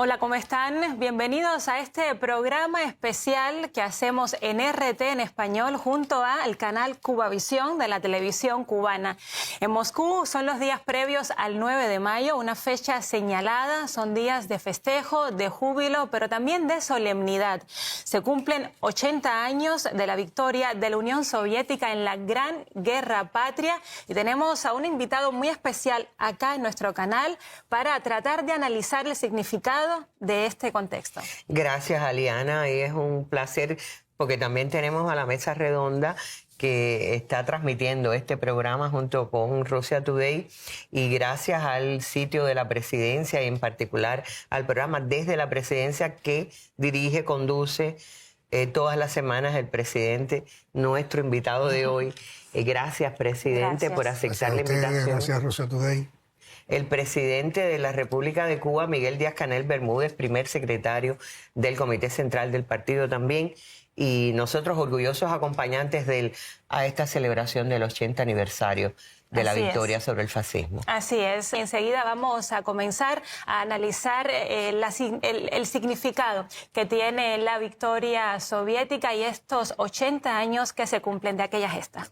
Hola, ¿cómo están? Bienvenidos a este programa especial que hacemos en RT en español junto al canal Cubavisión de la televisión cubana. En Moscú son los días previos al 9 de mayo, una fecha señalada, son días de festejo, de júbilo, pero también de solemnidad. Se cumplen 80 años de la victoria de la Unión Soviética en la Gran Guerra Patria y tenemos a un invitado muy especial acá en nuestro canal para tratar de analizar el significado de este contexto. Gracias, Aliana, y es un placer porque también tenemos a la mesa redonda que está transmitiendo este programa junto con Russia Today, y gracias al sitio de la presidencia y en particular al programa Desde la Presidencia que dirige, conduce todas las semanas el presidente, nuestro invitado de hoy. Gracias, presidente, por aceptar la invitación. Gracias, Russia Today. El presidente de la República de Cuba, Miguel Díaz-Canel Bermúdez, primer secretario del Comité Central del Partido también, y nosotros orgullosos acompañantes a esta celebración del 80 aniversario de la victoria sobre el fascismo. Así es. Enseguida vamos a comenzar a analizar el significado que tiene la victoria soviética y estos 80 años que se cumplen de aquella gesta.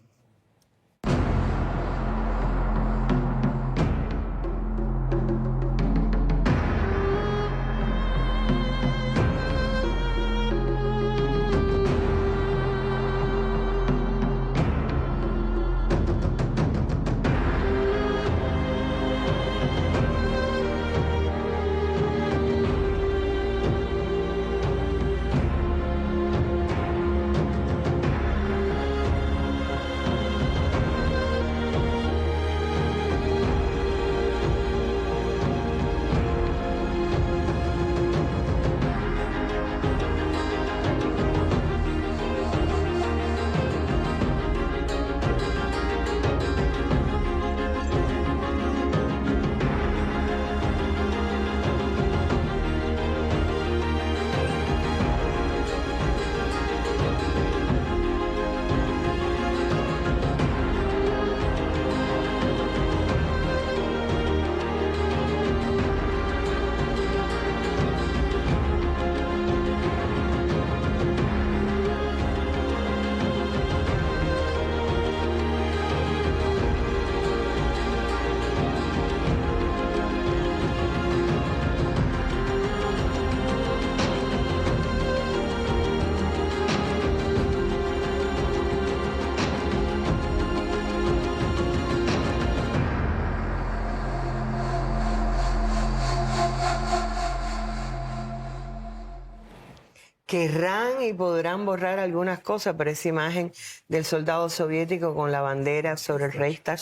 Querrán y podrán borrar algunas cosas, pero esa imagen del soldado soviético con la bandera sobre el Reichstag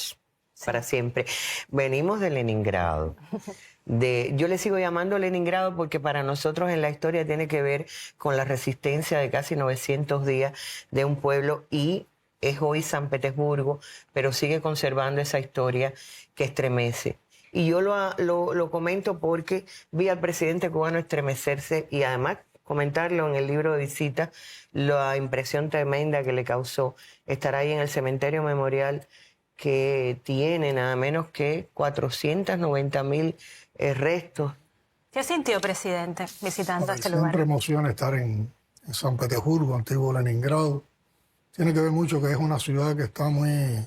para siempre. Venimos de Leningrado. Yo le sigo llamando Leningrado porque para nosotros en la historia tiene que ver con la resistencia de casi 900 días de un pueblo, y es hoy San Petersburgo, pero sigue conservando esa historia que estremece. Y yo lo comento porque vi al presidente cubano estremecerse y además comentarlo en el libro de visita, la impresión tremenda que le causó estar ahí en el cementerio memorial que tiene nada menos que 490.000 restos. ¿Qué sintió, presidente, visitando este lugar? Siempre emociona estar en San Petersburgo, antiguo Leningrado. Tiene que ver mucho que es una ciudad que está muy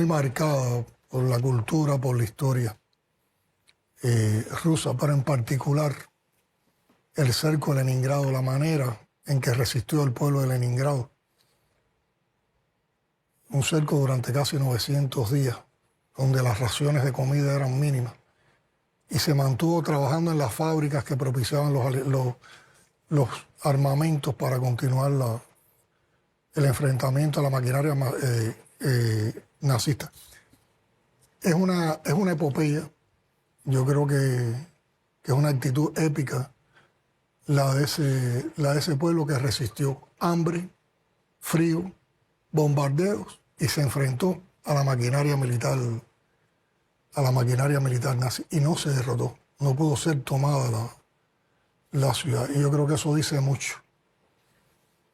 marcada por la cultura, por la historia rusa, pero en particular el cerco de Leningrado, la manera en que resistió el pueblo de Leningrado. Un cerco durante casi 900 días, donde las raciones de comida eran mínimas. Y se mantuvo trabajando en las fábricas que propiciaban los armamentos para continuar el enfrentamiento a la maquinaria nazista. Es una epopeya. Yo creo que es una actitud épica la de ese pueblo que resistió hambre, frío, bombardeos y se enfrentó a la maquinaria militar nazi y no se derrotó, no pudo ser tomada la ciudad. Y yo creo que eso dice mucho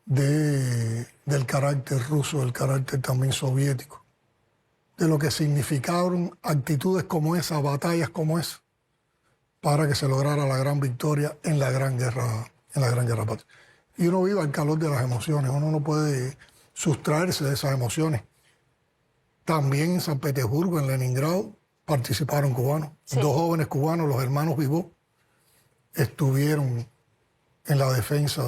del carácter ruso, del carácter también soviético, de lo que significaron actitudes como esa, batallas como esa, para que se lograra la gran victoria en la Gran Guerra Patria. Y uno vive al calor de las emociones, uno no puede sustraerse de esas emociones. También en San Petersburgo, en Leningrado, participaron cubanos. Sí. 2 jóvenes cubanos, los hermanos Vivó, estuvieron en la defensa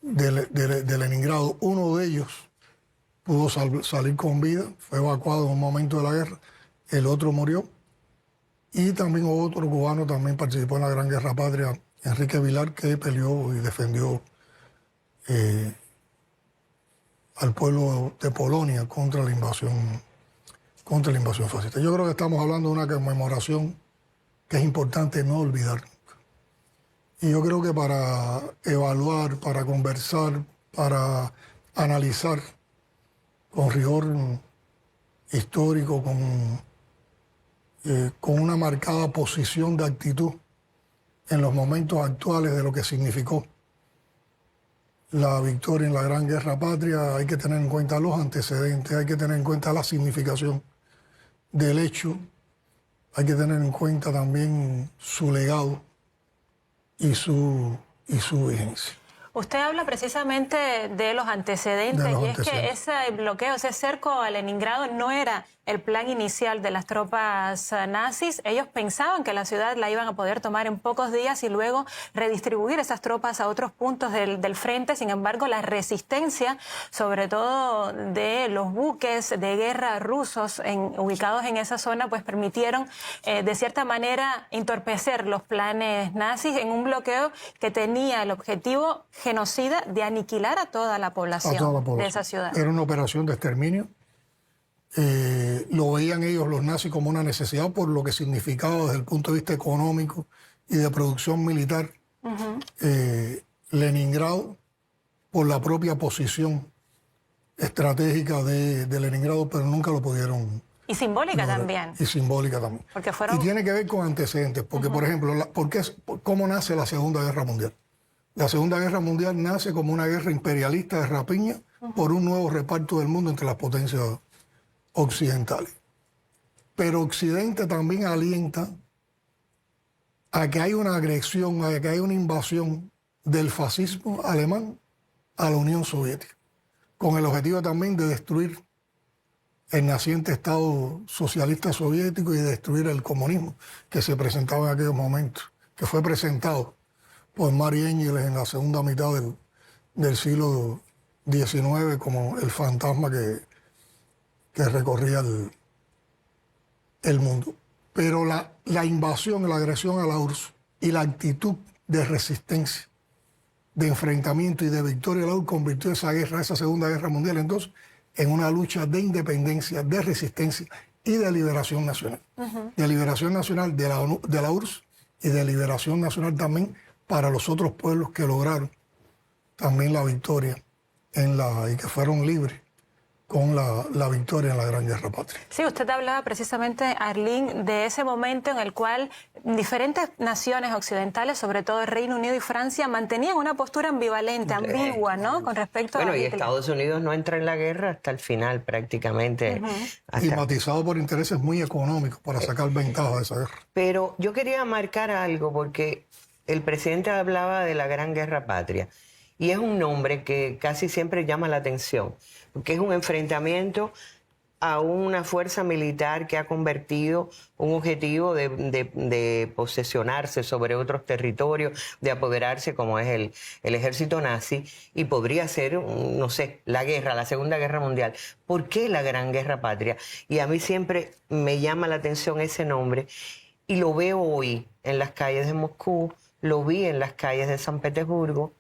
de Leningrado. Uno de ellos pudo salir con vida, fue evacuado en un momento de la guerra, el otro murió. Y también otro cubano también participó en la Gran Guerra Patria, Enrique Vilar, que peleó y defendió al pueblo de Polonia contra la invasión fascista. Yo creo que estamos hablando de una conmemoración que es importante no olvidar nunca. Y yo creo que para evaluar, para conversar, para analizar con rigor histórico, con una marcada posición de actitud en los momentos actuales de lo que significó la victoria en la Gran Guerra Patria, hay que tener en cuenta los antecedentes, hay que tener en cuenta la significación del hecho, hay que tener en cuenta también su legado y su vigencia. Usted habla precisamente de los antecedentes, y es que ese bloqueo, ese cerco a Leningrado no era el plan inicial de las tropas nazis. Ellos pensaban que la ciudad la iban a poder tomar en pocos días y luego redistribuir esas tropas a otros puntos del frente. Sin embargo, la resistencia, sobre todo de los buques de guerra rusos ubicados en esa zona, pues permitieron de cierta manera entorpecer los planes nazis en un bloqueo que tenía el objetivo genocida de aniquilar a toda la población de esa ciudad. Era una operación de exterminio. Lo veían ellos, los nazis, como una necesidad por lo que significaba desde el punto de vista económico y de producción militar. Leningrado, por la propia posición estratégica de Leningrado, pero nunca lo pudieron. Y simbólica también. Y simbólica también. Porque fueron... Y tiene que ver con antecedentes, porque, por ejemplo, ¿cómo nace la Segunda Guerra Mundial? La Segunda Guerra Mundial nace como una guerra imperialista de rapiña por un nuevo reparto del mundo entre las potencias occidentales. Pero Occidente también alienta a que hay una agresión, a que hay una invasión del fascismo alemán a la Unión Soviética, con el objetivo también de destruir el naciente Estado socialista soviético y de destruir el comunismo que se presentaba en aquellos momentos, que fue presentado por Mary Engels en la segunda mitad del siglo XIX como el fantasma que recorría el mundo. Pero la invasión, la agresión a la URSS y la actitud de resistencia, de enfrentamiento y de victoria de la URSS convirtió esa guerra, esa Segunda Guerra Mundial, entonces, en una lucha de independencia, de resistencia y de liberación nacional. De liberación nacional de la URSS y de liberación nacional también para los otros pueblos que lograron también la victoria y que fueron libres con la victoria en la Gran Guerra Patria. Sí, usted hablaba precisamente, Arlene, de ese momento en el cual diferentes naciones occidentales, sobre todo el Reino Unido y Francia, mantenían una postura ambivalente, ambigua, ¿no? Con respecto a... Bueno, y Estados Unidos no entra en la guerra hasta el final, prácticamente. Y matizado por intereses muy económicos para sacar ventaja de esa guerra. Pero yo quería marcar algo, porque el presidente hablaba de la Gran Guerra Patria, y es un nombre que casi siempre llama la atención, porque es un enfrentamiento a una fuerza militar que ha convertido un objetivo de posesionarse sobre otros territorios, de apoderarse, como es el ejército nazi, y podría ser, no sé, la Segunda Guerra Mundial. ¿Por qué la Gran Guerra Patria? Y a mí siempre me llama la atención ese nombre, y lo veo hoy en las calles de Moscú, lo vi en las calles de San Petersburgo,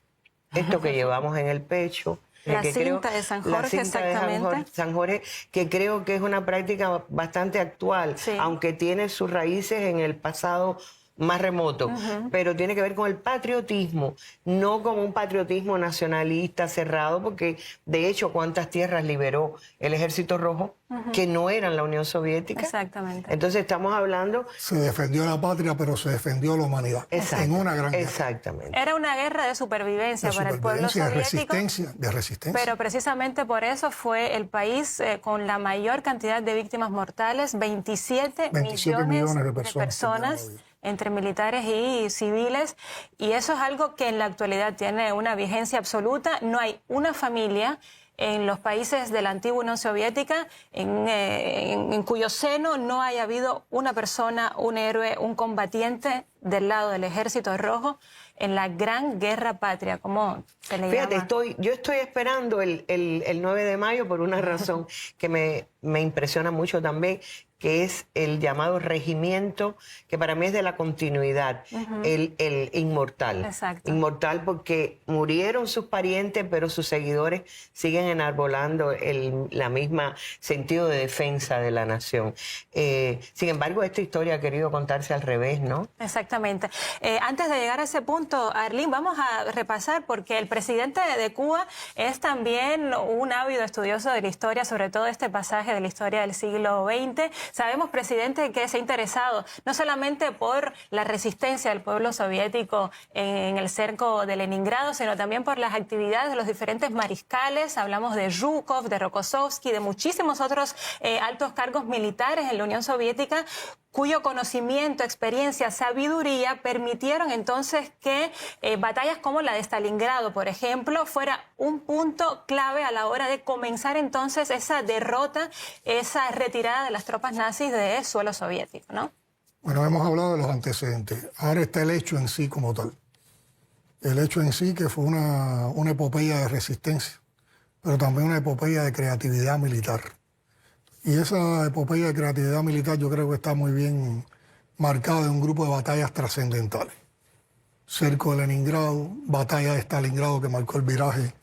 esto que llevamos en el pecho. La cinta de San Jorge, exactamente. De San Jorge, que creo que es una práctica bastante actual, sí, aunque tiene sus raíces en el pasado más remoto, pero tiene que ver con el patriotismo, no como un patriotismo nacionalista cerrado, porque de hecho cuántas tierras liberó el Ejército Rojo que no eran la Unión Soviética. Exactamente. Entonces estamos hablando... Se defendió la patria, pero se defendió la humanidad. En una gran guerra. Exactamente. Era una guerra de supervivencia para el pueblo soviético. De resistencia. Pero precisamente por eso fue el país con la mayor cantidad de víctimas mortales, 27 millones de personas entre militares y civiles, y eso es algo que en la actualidad tiene una vigencia absoluta. No hay una familia en los países de la antigua Unión Soviética en cuyo seno no haya habido una persona, un héroe, un combatiente del lado del Ejército Rojo en la Gran Guerra Patria, como se le llama. Fíjate, yo estoy esperando el 9 de mayo por una razón que me impresiona mucho también, que es el llamado regimiento, que para mí es de la continuidad, el inmortal. Exacto. Inmortal porque murieron sus parientes, pero sus seguidores siguen enarbolando la misma sentido de defensa de la nación. Sin embargo, esta historia ha querido contarse al revés, ¿no? Exactamente. Antes de llegar a ese punto, Arlene, vamos a repasar, porque el presidente de Cuba es también un ávido estudioso de la historia, sobre todo este pasaje de la historia del siglo XX. Sabemos, presidente, que se ha interesado no solamente por la resistencia del pueblo soviético en el cerco de Leningrado, sino también por las actividades de los diferentes mariscales. Hablamos de Zhukov, de Rokossovsky, de muchísimos otros altos cargos militares en la Unión Soviética, cuyo conocimiento, experiencia, sabiduría permitieron entonces que batallas como la de Stalingrado, por ejemplo, fuera un punto clave a la hora de comenzar entonces esa derrota, esa retirada de las tropas nazis de suelo soviético, ¿no? Bueno, hemos hablado de los antecedentes. Ahora está el hecho en sí como tal. El hecho en sí, que fue una epopeya de resistencia, pero también una epopeya de creatividad militar. Y esa epopeya de creatividad militar yo creo que está muy bien marcada en un grupo de batallas trascendentales. Cerco de Leningrado, batalla de Stalingrado que marcó el viraje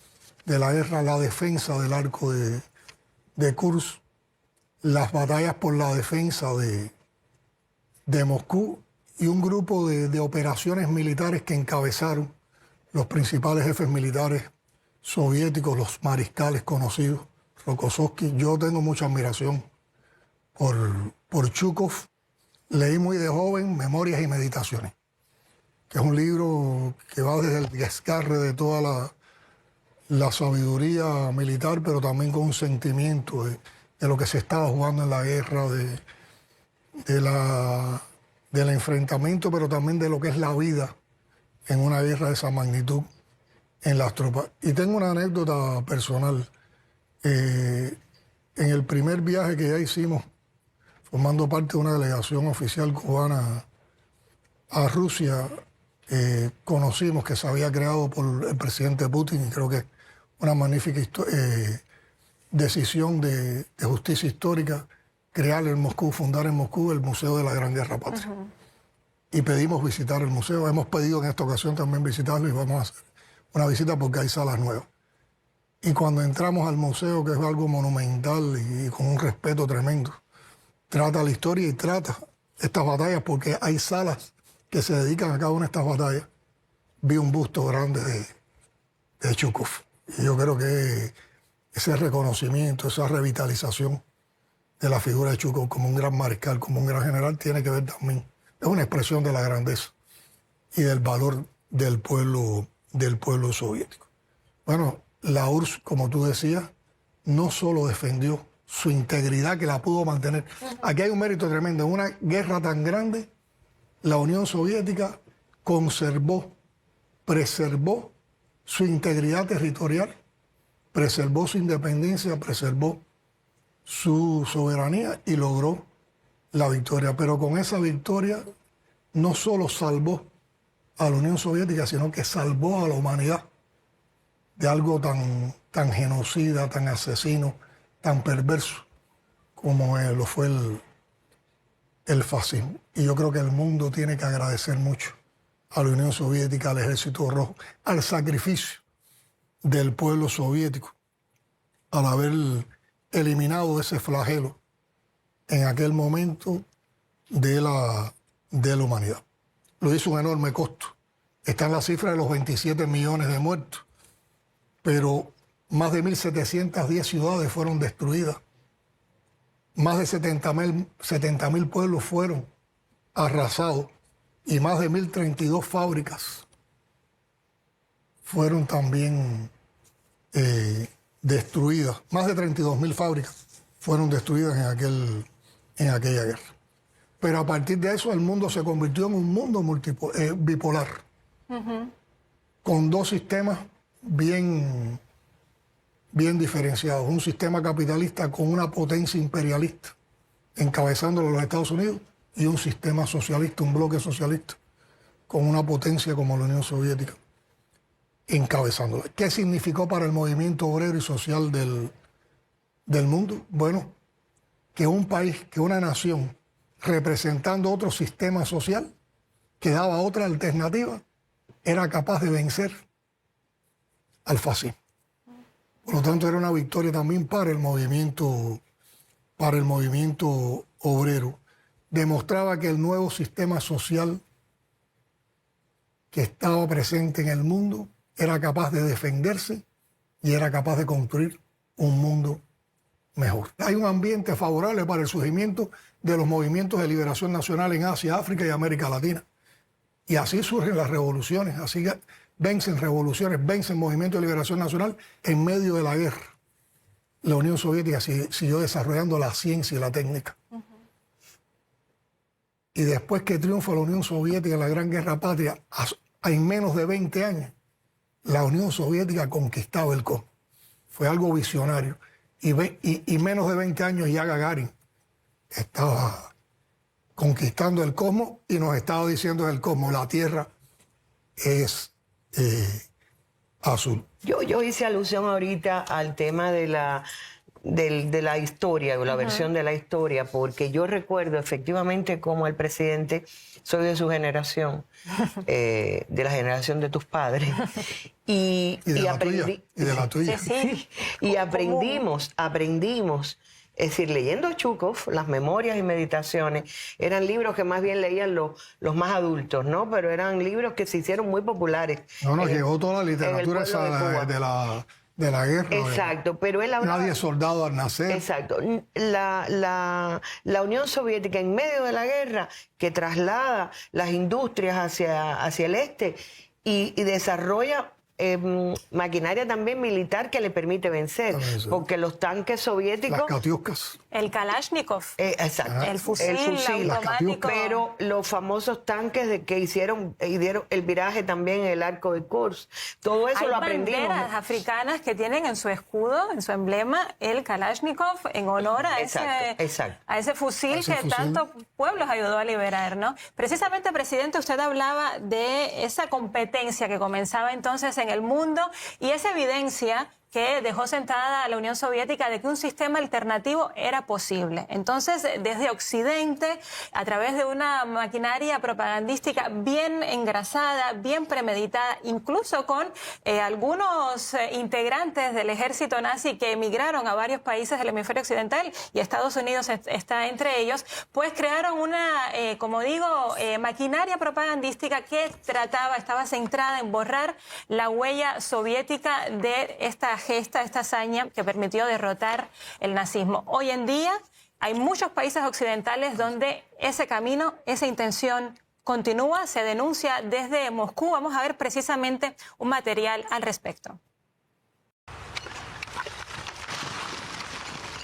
de la guerra, la defensa del arco de Kursk, las batallas por la defensa de Moscú y un grupo de operaciones militares que encabezaron los principales jefes militares soviéticos, los mariscales conocidos. Rokossovsky. Yo tengo mucha admiración por Zhukov. Leí muy de joven Memorias y Meditaciones, que es un libro que va desde el descarre de toda la sabiduría militar, pero también con un sentimiento de lo que se estaba jugando en la guerra, del enfrentamiento, pero también de lo que es la vida en una guerra de esa magnitud en las tropas. Y tengo una anécdota personal. En el primer viaje que ya hicimos, formando parte de una delegación oficial cubana a Rusia, conocimos que se había creado por el presidente Putin, y creo que es una magnífica decisión de justicia histórica, crear en Moscú, fundar en Moscú el Museo de la Gran Guerra Patria. Y pedimos visitar el museo. Hemos pedido en esta ocasión también visitarlo y vamos a hacer una visita porque hay salas nuevas. Y cuando entramos al museo, que es algo monumental y con un respeto tremendo, trata la historia y trata estas batallas, porque hay salas que se dedican a cada una de estas batallas. Vi un busto grande de Zhukov. Y yo creo que ese reconocimiento, esa revitalización de la figura de Zhukov como un gran mariscal, como un gran general, tiene que ver también, es una expresión de la grandeza y del valor del pueblo soviético. Bueno, la URSS, como tú decías, no solo defendió su integridad, que la pudo mantener. Aquí hay un mérito tremendo. En una guerra tan grande, la Unión Soviética preservó su integridad territorial, preservó su independencia, preservó su soberanía y logró la victoria. Pero con esa victoria no solo salvó a la Unión Soviética, sino que salvó a la humanidad de algo tan genocida, tan asesino, tan perverso como lo fue el fascismo. Y yo creo que el mundo tiene que agradecer mucho a la Unión Soviética, al Ejército Rojo, al sacrificio del pueblo soviético, al haber eliminado ese flagelo en aquel momento de la humanidad. Lo hizo un enorme costo. Está en la cifra de los 27 millones de muertos. Pero más de 1.710 ciudades fueron destruidas. Más de 70.000 pueblos fueron arrasados y más de 1.032 fábricas fueron también destruidas. Más de 32.000 fábricas fueron destruidas en aquella guerra. Pero a partir de eso el mundo se convirtió en un mundo bipolar, con dos sistemas bien diferenciados. Un sistema capitalista con una potencia imperialista, encabezándolo los Estados Unidos, y un sistema socialista, un bloque socialista, con una potencia como la Unión Soviética, encabezándola. ¿Qué significó para el movimiento obrero y social del mundo? Bueno, que un país, que una nación, representando otro sistema social, que daba otra alternativa, era capaz de vencer al fascismo. Por lo tanto, era una victoria también para el movimiento obrero. Demostraba que el nuevo sistema social que estaba presente en el mundo era capaz de defenderse y era capaz de construir un mundo mejor. Hay un ambiente favorable para el surgimiento de los movimientos de liberación nacional en Asia, África y América Latina. Y así surgen las revoluciones, así vencen revoluciones, vencen movimientos de liberación nacional en medio de la guerra. La Unión Soviética siguió desarrollando la ciencia y la técnica. Y después que triunfa la Unión Soviética en la Gran Guerra Patria, en menos de 20 años, la Unión Soviética conquistaba el cosmos. Fue algo visionario. Y menos de 20 años ya Gagarin estaba conquistando el cosmos y nos estaba diciendo del cosmos, la Tierra es azul. Yo hice alusión ahorita al tema de la historia o la versión de la historia, porque yo recuerdo efectivamente como el presidente, soy de su generación, de la generación de tus padres, y aprendí, y de la tuya. Sí, y aprendimos, es decir, leyendo Chukov, las memorias y meditaciones, eran libros que más bien leían los más adultos, ¿no? Pero eran libros que se hicieron muy populares. Llegó toda la literatura esa de la guerra. Exacto, pero él hablaba... Nadie es soldado al nacer. Exacto. La Unión Soviética en medio de la guerra, que traslada las industrias hacia el este y desarrolla maquinaria también militar que le permite vencer, porque los tanques soviéticos... Las Katiuskas. El Kalashnikov. Exacto. El fusil automático. Pero los famosos tanques que dieron el viraje también en el arco de Kursk, todo eso lo aprendimos. Hay banderas africanas que tienen en su escudo, en su emblema, el Kalashnikov, en honor a ese fusil que tantos pueblos ayudó a liberar, ¿no? Precisamente, presidente, usted hablaba de esa competencia que comenzaba entonces en el mundo y esa evidencia que dejó sentada a la Unión Soviética de que un sistema alternativo era posible. Entonces, desde Occidente, a través de una maquinaria propagandística bien engrasada, bien premeditada, incluso con algunos integrantes del ejército nazi que emigraron a varios países del hemisferio occidental, y Estados Unidos está entre ellos, pues crearon una, como digo, maquinaria propagandística que estaba centrada en borrar la huella soviética de esta gesta, esta hazaña que permitió derrotar el nazismo. Hoy en día hay muchos países occidentales donde ese camino, esa intención continúa, se denuncia desde Moscú. Vamos a ver precisamente un material al respecto.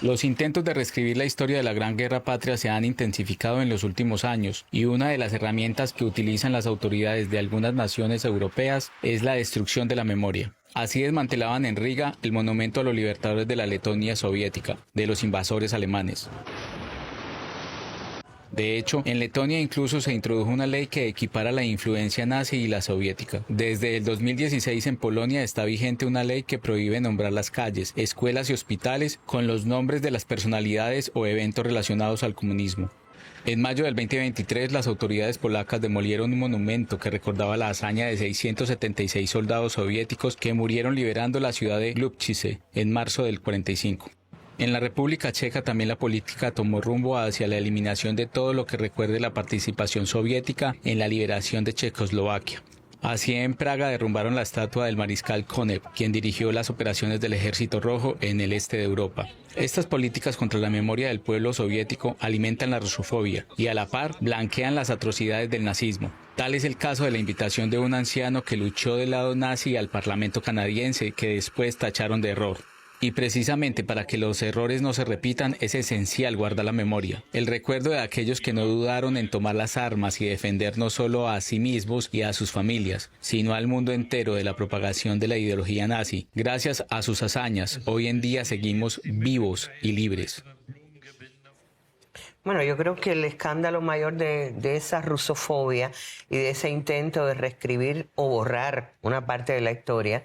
Los intentos de reescribir la historia de la Gran Guerra Patria se han intensificado en los últimos años y una de las herramientas que utilizan las autoridades de algunas naciones europeas es la destrucción de la memoria. Así desmantelaban en Riga el monumento a los libertadores de la Letonia soviética, de los invasores alemanes. De hecho, en Letonia incluso se introdujo una ley que equipara la influencia nazi y la soviética. Desde el 2016 en Polonia está vigente una ley que prohíbe nombrar las calles, escuelas y hospitales con los nombres de las personalidades o eventos relacionados al comunismo. En mayo del 2023, las autoridades polacas demolieron un monumento que recordaba la hazaña de 676 soldados soviéticos que murieron liberando la ciudad de Lubčice en marzo del 45. En la República Checa también la política tomó rumbo hacia la eliminación de todo lo que recuerde la participación soviética en la liberación de Checoslovaquia. Así, en Praga derrumbaron la estatua del mariscal Konev, quien dirigió las operaciones del Ejército Rojo en el este de Europa. Estas políticas contra la memoria del pueblo soviético alimentan la rusofobia y a la par blanquean las atrocidades del nazismo. Tal es el caso de la invitación de un anciano que luchó del lado nazi al Parlamento canadiense, que después tacharon de error. Y precisamente para que los errores no se repitan es esencial guardar la memoria, el recuerdo de aquellos que no dudaron en tomar las armas y defender no solo a sí mismos y a sus familias, sino al mundo entero de la propagación de la ideología nazi. Gracias a sus hazañas, hoy en día seguimos vivos y libres. Bueno, yo creo que el escándalo mayor de esa rusofobia y de ese intento de reescribir o borrar una parte de la historia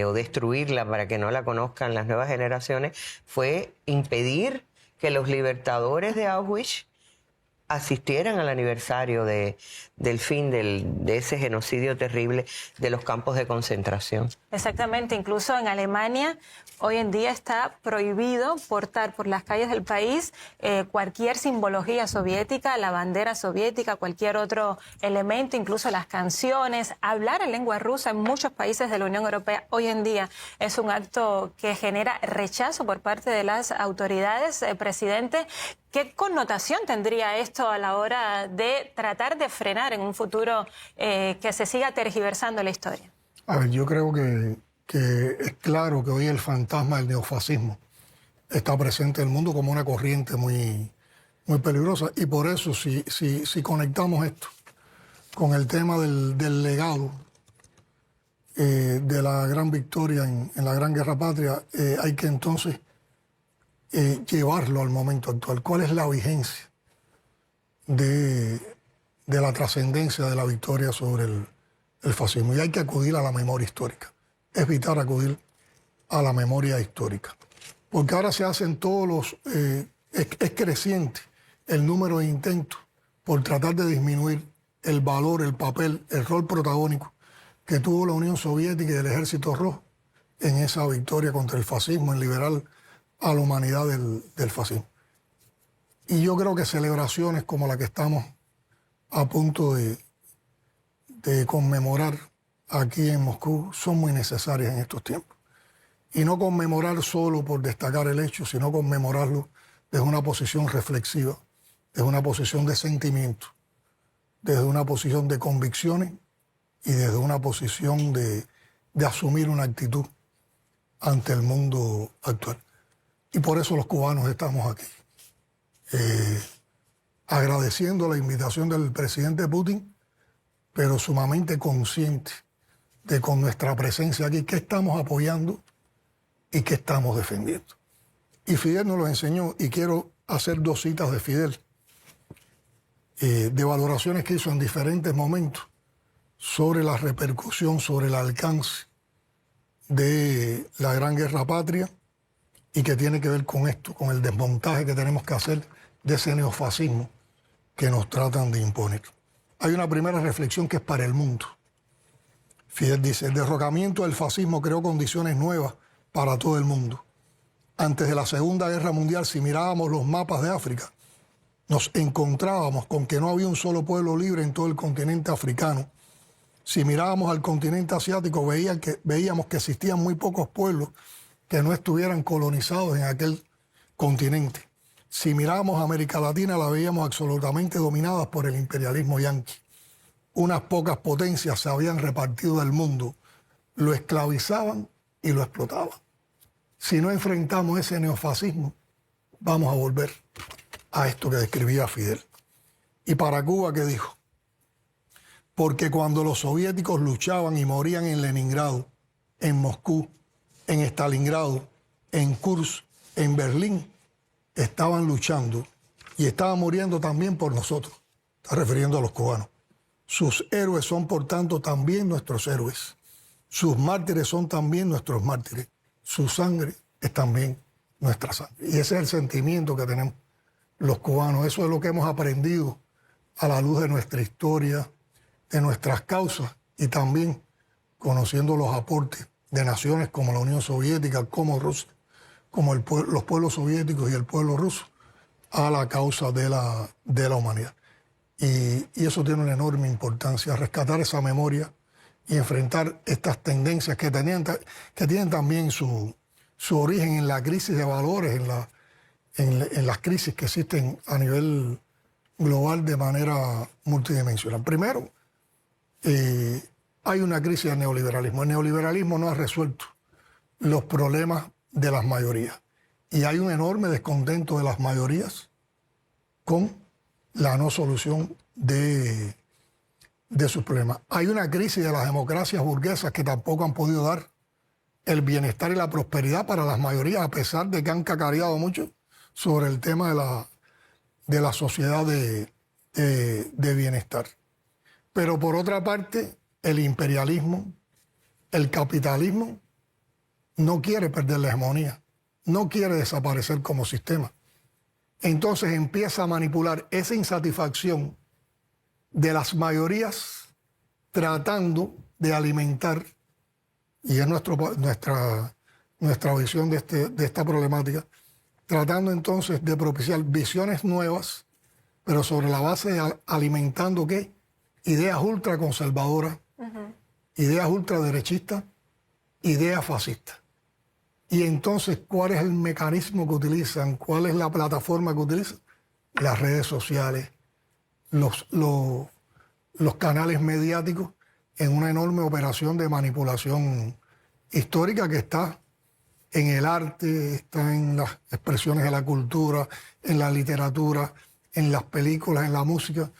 o destruirla para que no la conozcan las nuevas generaciones fue impedir que los libertadores de Auschwitz asistieran al aniversario del fin de ese genocidio terrible de los campos de concentración. Exactamente, incluso en Alemania hoy en día está prohibido portar por las calles del país cualquier simbología soviética, la bandera soviética, cualquier otro elemento, incluso las canciones. Hablar en lengua rusa en muchos países de la Unión Europea hoy en día es un acto que genera rechazo por parte de las autoridades. Presidente, ¿qué connotación tendría esto a la hora de tratar de frenar en un futuro que se siga tergiversando la historia? A ver, yo creo que es claro que hoy el fantasma del neofascismo está presente en el mundo como una corriente muy, muy peligrosa. Y por eso, si conectamos esto con el tema del legado de la gran victoria en la Gran Guerra Patria, hay que entonces llevarlo al momento actual. ¿Cuál es la vigencia de la trascendencia de la victoria sobre el fascismo? Y hay que acudir a la memoria histórica, evitar acudir a la memoria histórica. Porque ahora se hacen todos los... es creciente el número de intentos por tratar de disminuir el valor, el papel, el rol protagónico que tuvo la Unión Soviética y el Ejército Rojo en esa victoria contra el fascismo, en liberar a la humanidad del fascismo. Y yo creo que celebraciones como la que estamos a punto de conmemorar aquí en Moscú son muy necesarias en estos tiempos. Y no conmemorar solo por destacar el hecho, sino conmemorarlo desde una posición reflexiva, desde una posición de sentimiento, desde una posición de convicciones y desde una posición de asumir una actitud ante el mundo actual. Y por eso los cubanos estamos aquí, agradeciendo la invitación del presidente Putin, pero sumamente conscientes de con nuestra presencia aquí qué estamos apoyando y qué estamos defendiendo. Y Fidel nos lo enseñó, y quiero hacer dos citas de Fidel, de valoraciones que hizo en diferentes momentos sobre la repercusión, sobre el alcance de la Gran Guerra Patria, y que tiene que ver con esto, con el desmontaje que tenemos que hacer de ese neofascismo que nos tratan de imponer. Hay una primera reflexión que es para el mundo. Fidel dice: el derrocamiento del fascismo creó condiciones nuevas para todo el mundo. Antes de la Segunda Guerra Mundial, si mirábamos los mapas de África, nos encontrábamos con que no había un solo pueblo libre en todo el continente africano. Si mirábamos al continente asiático, veíamos que existían muy pocos pueblos que no estuvieran colonizados en aquel continente. Si mirábamos a América Latina, la veíamos absolutamente dominada por el imperialismo yanqui. Unas pocas potencias se habían repartido del mundo, lo esclavizaban y lo explotaban. Si no enfrentamos ese neofascismo, vamos a volver a esto que describía Fidel. Y para Cuba, ¿qué dijo? Porque cuando los soviéticos luchaban y morían en Leningrado, en Moscú, en Stalingrado, en Kursk, en Berlín, estaban luchando y estaban muriendo también por nosotros. Está refiriendo a los cubanos. Sus héroes son, por tanto, también nuestros héroes. Sus mártires son también nuestros mártires. Su sangre es también nuestra sangre. Y ese es el sentimiento que tenemos los cubanos. Eso es lo que hemos aprendido a la luz de nuestra historia, de nuestras causas, y también conociendo los aportes de naciones como la Unión Soviética, como Rusia, como los pueblos soviéticos y el pueblo ruso, a la causa de la humanidad. Y eso tiene una enorme importancia, rescatar esa memoria y enfrentar estas tendencias que tienen también su origen en la crisis de valores, en las crisis que existen a nivel global de manera multidimensional. Primero, hay una crisis del neoliberalismo. El neoliberalismo no ha resuelto los problemas de las mayorías. Y hay un enorme descontento de las mayorías con la no solución de sus problemas. Hay una crisis de las democracias burguesas que tampoco han podido dar el bienestar y la prosperidad para las mayorías, a pesar de que han cacareado mucho sobre el tema de la sociedad de bienestar. Pero por otra parte, el imperialismo, el capitalismo, no quiere perder la hegemonía, no quiere desaparecer como sistema. Entonces empieza a manipular esa insatisfacción de las mayorías tratando de alimentar, y es nuestra visión de esta problemática, tratando entonces de propiciar visiones nuevas, pero sobre la base de alimentando ¿qué? Ideas ultraconservadoras, ideas ultraderechistas, ideas fascistas. Y entonces, ¿cuál es el mecanismo que utilizan? ¿Cuál es la plataforma que utilizan? Las redes sociales, los canales mediáticos, en una enorme operación de manipulación histórica que está en el arte, está en las expresiones de la cultura, en la literatura, en las películas, en la música,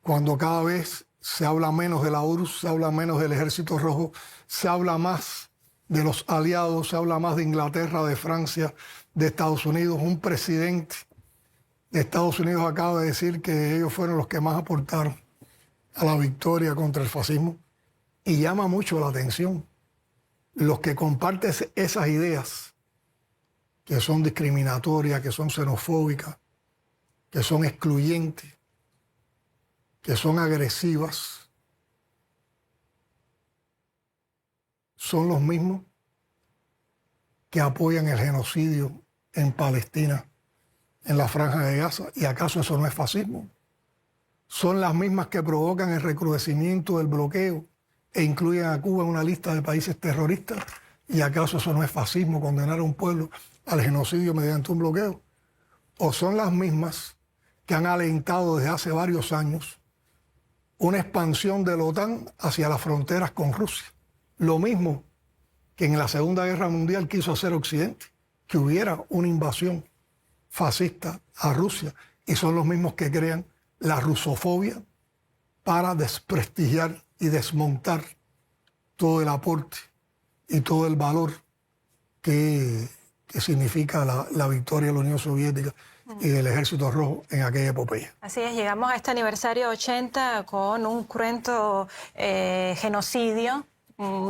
cuando cada vez se habla menos de la URSS, se habla menos del Ejército Rojo, se habla más de los aliados, se habla más de Inglaterra, de Francia, de Estados Unidos. Un presidente de Estados Unidos acaba de decir que ellos fueron los que más aportaron a la victoria contra el fascismo, y llama mucho la atención. Los que comparten esas ideas, que son discriminatorias, que son xenofóbicas, que son excluyentes, que son agresivas, son los mismos que apoyan el genocidio en Palestina, en la Franja de Gaza. ¿Y acaso eso no es fascismo? Son las mismas que provocan el recrudecimiento del bloqueo e incluyen a Cuba en una lista de países terroristas. ¿Y acaso eso no es fascismo, condenar a un pueblo al genocidio mediante un bloqueo? ¿O son las mismas que han alentado desde hace varios años una expansión de la OTAN hacia las fronteras con Rusia? Lo mismo que en la Segunda Guerra Mundial quiso hacer Occidente, que hubiera una invasión fascista a Rusia, y son los mismos que crean la rusofobia para desprestigiar y desmontar todo el aporte y todo el valor que significa la victoria de la Unión Soviética y del Ejército Rojo en aquella epopeya. Así es, llegamos a este aniversario 80 con un cruento genocidio